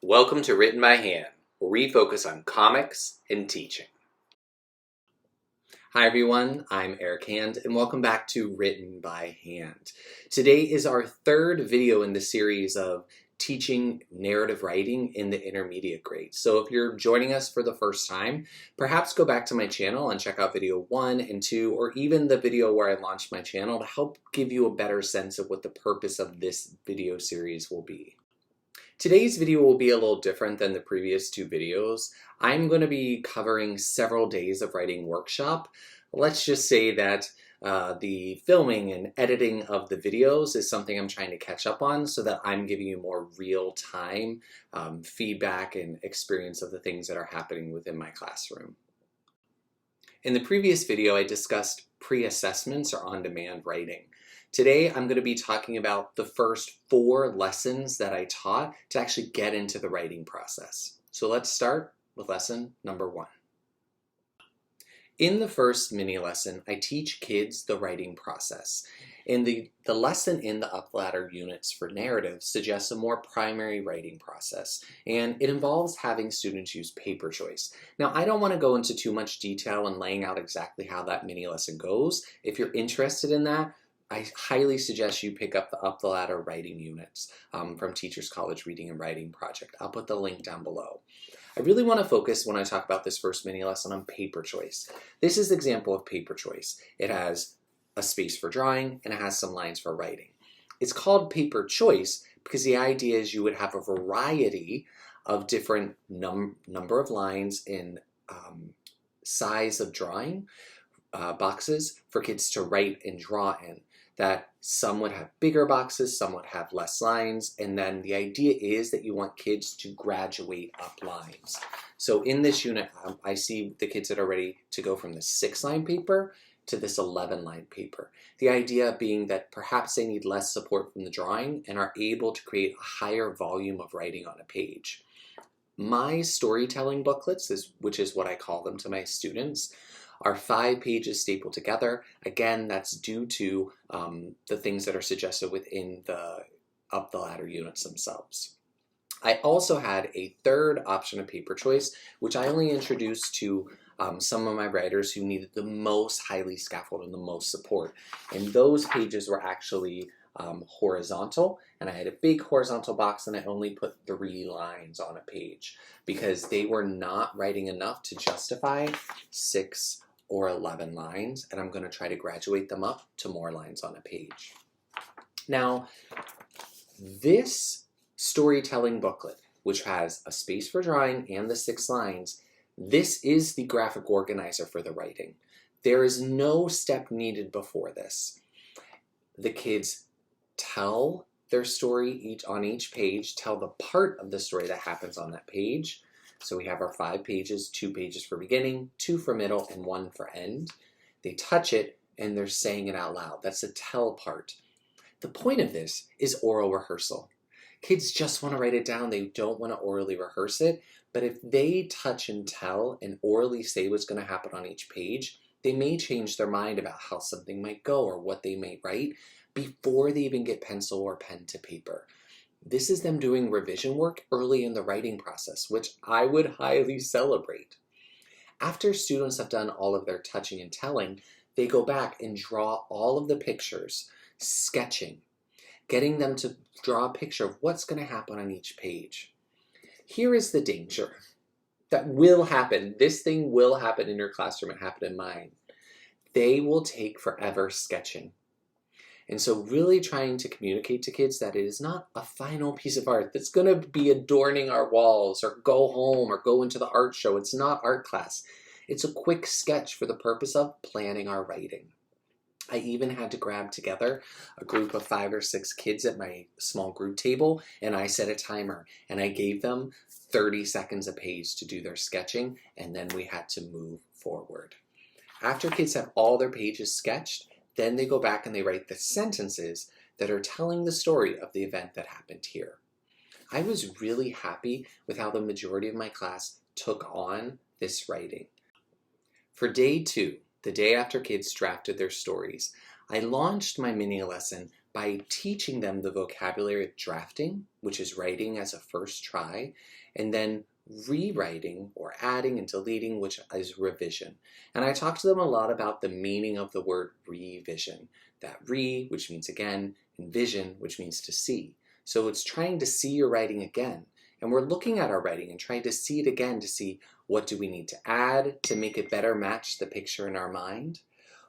Welcome to Written by Hand, where we focus on comics and teaching. Hi everyone, I'm Eric Hand, and welcome back to Written by Hand. Today is our third video in the series of teaching narrative writing in the intermediate grade. So if you're joining us for the first time, perhaps go back to my channel and check out video 1 and 2, or even the video where I launched my channel to help give you a better sense of what the purpose of this video series will be. Today's video will be a little different than the previous two videos. I'm going to be covering several days of writing workshop. Let's just say that the filming and editing of the videos is something I'm trying to catch up on so that I'm giving you more real-time feedback and experience of the things that are happening within my classroom. In the previous video, I discussed pre-assessments or on-demand writing. Today, I'm going to be talking about the first 4 lessons that I taught to actually get into the writing process. So let's start with lesson number 1. In the first mini lesson, I teach kids the writing process. And the lesson in the Up Ladder units for narrative suggests a more primary writing process, and it involves having students use paper choice. Now, I don't want to go into too much detail in laying out exactly how that mini lesson goes. If you're interested in that, I highly suggest you pick up the Up the Ladder writing units from Teachers College Reading and Writing Project. I'll put the link down below. I really want to focus when I talk about this first mini lesson on paper choice. This is an example of paper choice. It has a space for drawing and it has some lines for writing. It's called paper choice because the idea is you would have a variety of different number of lines in size of drawing boxes for kids to write and draw in. That some would have bigger boxes, some would have less lines, and then the idea is that you want kids to graduate up lines. So in this unit, I see the kids that are ready to go from the 6-line paper to this 11-line paper. The idea being that perhaps they need less support from the drawing and are able to create a higher volume of writing on a page. My storytelling booklets, which is what I call them to my students, are 5 pages stapled together. Again, that's due to the things that are suggested within the Up the Ladder units themselves. I also had a third option of paper choice, which I only introduced to some of my writers who needed the most highly scaffolded and the most support. And those pages were actually horizontal, and I had a big horizontal box and I only put 3 lines on a page because they were not writing enough to justify 6 or 11 lines, and I'm going to try to graduate them up to more lines on a page. Now, this storytelling booklet, which has a space for drawing and the 6 lines, this is the graphic organizer for the writing. There is no step needed before this. The kids tell their story on each page, tell the part of the story that happens on that page. So we have our 5 pages, 2 pages for beginning, 2 for middle, and 1 for end. They touch it and they're saying it out loud. That's the tell part. The point of this is oral rehearsal. Kids just want to write it down. They don't want to orally rehearse it. But if they touch and tell and orally say what's going to happen on each page, they may change their mind about how something might go or what they may write before they even get pencil or pen to paper. This is them doing revision work early in the writing process, which I would highly celebrate. After students have done all of their touching and telling, they go back and draw all of the pictures, sketching, getting them to draw a picture of what's going to happen on each page. Here is the danger that will happen. This thing will happen in your classroom. It happened in mine. They will take forever sketching. And so really trying to communicate to kids that it is not a final piece of art that's going to be adorning our walls or go home or go into the art show. It's not art class. It's a quick sketch for the purpose of planning our writing. I even had to grab together a group of 5 or 6 kids at my small group table, and I set a timer, and I gave them 30 seconds a page to do their sketching, and then we had to move forward. After kids have all their pages sketched, then they go back and they write the sentences that are telling the story of the event that happened here. I was really happy with how the majority of my class took on this writing. For day 2, the day after kids drafted their stories, I launched my mini lesson by teaching them the vocabulary of drafting, which is writing as a first try, and then rewriting or adding and deleting, which is revision. And I talked to them a lot about the meaning of the word revision. That re, which means again, and vision, which means to see. So it's trying to see your writing again. And we're looking at our writing and trying to see it again to see what do we need to add to make it better match the picture in our mind?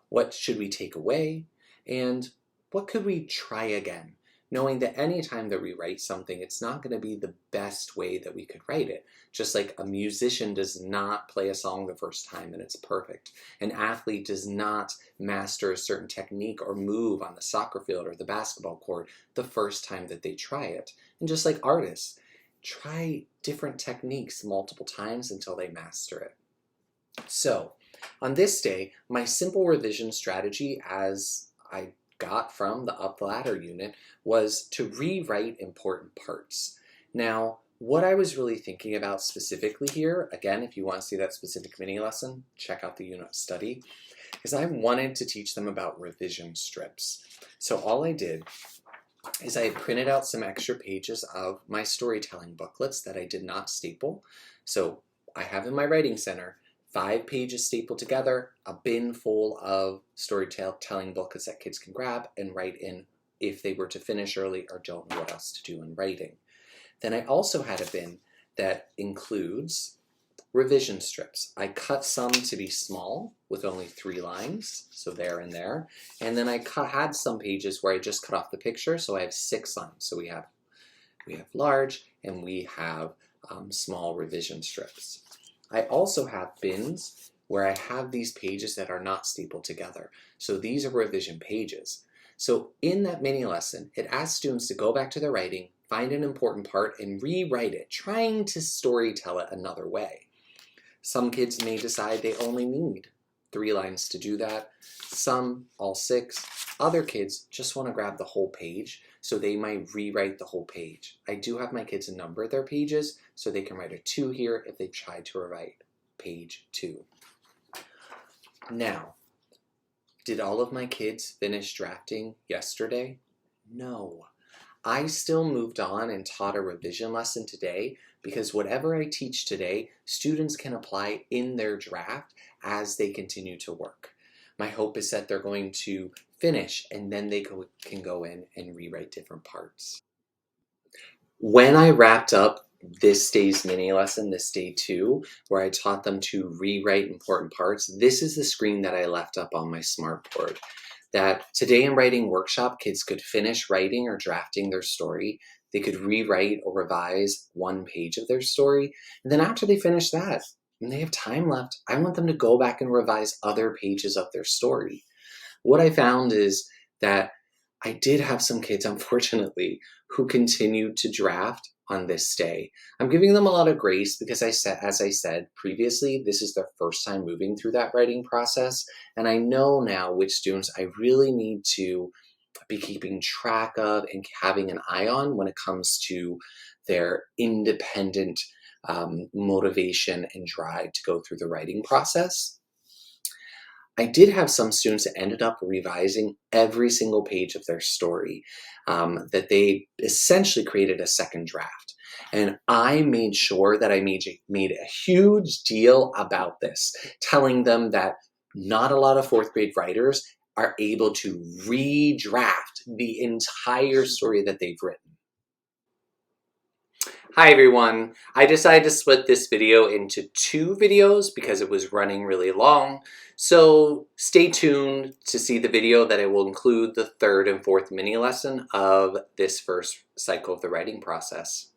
What should we take away? And what could we try again? Knowing that anytime that we write something, it's not going to be the best way that we could write it. Just like a musician does not play a song the first time and it's perfect. An athlete does not master a certain technique or move on the soccer field or the basketball court the first time that they try it. And just like artists, try different techniques multiple times until they master it. So, on this day, my simple revision strategy, as I got from the Up the Ladder unit, was to rewrite important parts. Now, what I was really thinking about specifically here, again, if you want to see that specific mini lesson, check out the unit study, is I wanted to teach them about revision strips. So all I did is I had printed out some extra pages of my storytelling booklets that I did not staple. So I have in my writing center 5 pages stapled together, a bin full of storytelling booklets that kids can grab and write in if they were to finish early or don't know what else to do in writing. Then I also had a bin that includes revision strips. I cut some to be small with only 3 lines, so there and there. And then I had some pages where I just cut off the picture, so I have 6 lines. So we have large and we have small revision strips. I also have bins where I have these pages that are not stapled together. So these are revision pages. So in that mini lesson, it asks students to go back to their writing, find an important part, and rewrite it, trying to storytell it another way. Some kids may decide they only need 3 lines to do that. Some, all 6. Other kids just want to grab the whole page, so they might rewrite the whole page. I do have my kids number their pages, so they can write a 2 here if they try to write page 2. Now, did all of my kids finish drafting yesterday? No. I still moved on and taught a revision lesson today because whatever I teach today, students can apply in their draft as they continue to work. My hope is that they're going to finish and then they can go in and rewrite different parts. When I wrapped up this day's mini lesson, this day 2, where I taught them to rewrite important parts, this is the screen that I left up on my smartboard. That today in writing workshop, kids could finish writing or drafting their story. They could rewrite or revise 1 page of their story. And then after they finish that, and they have time left, I want them to go back and revise other pages of their story. What I found is that I did have some kids, unfortunately, who continued to draft on this day. I'm giving them a lot of grace because as I said previously, this is their first time moving through that writing process. And I know now which students I really need to be keeping track of and having an eye on when it comes to their independent motivation and drive to go through the writing process. I did have some students that ended up revising every single page of their story, that they essentially created a second draft. And I made sure that I made a huge deal about this, telling them that not a lot of 4th grade writers are able to redraft the entire story that they've written. Hi everyone, I decided to split this video into 2 videos because it was running really long, so stay tuned to see the video that I will include the 3rd and 4th mini lesson of this first cycle of the writing process.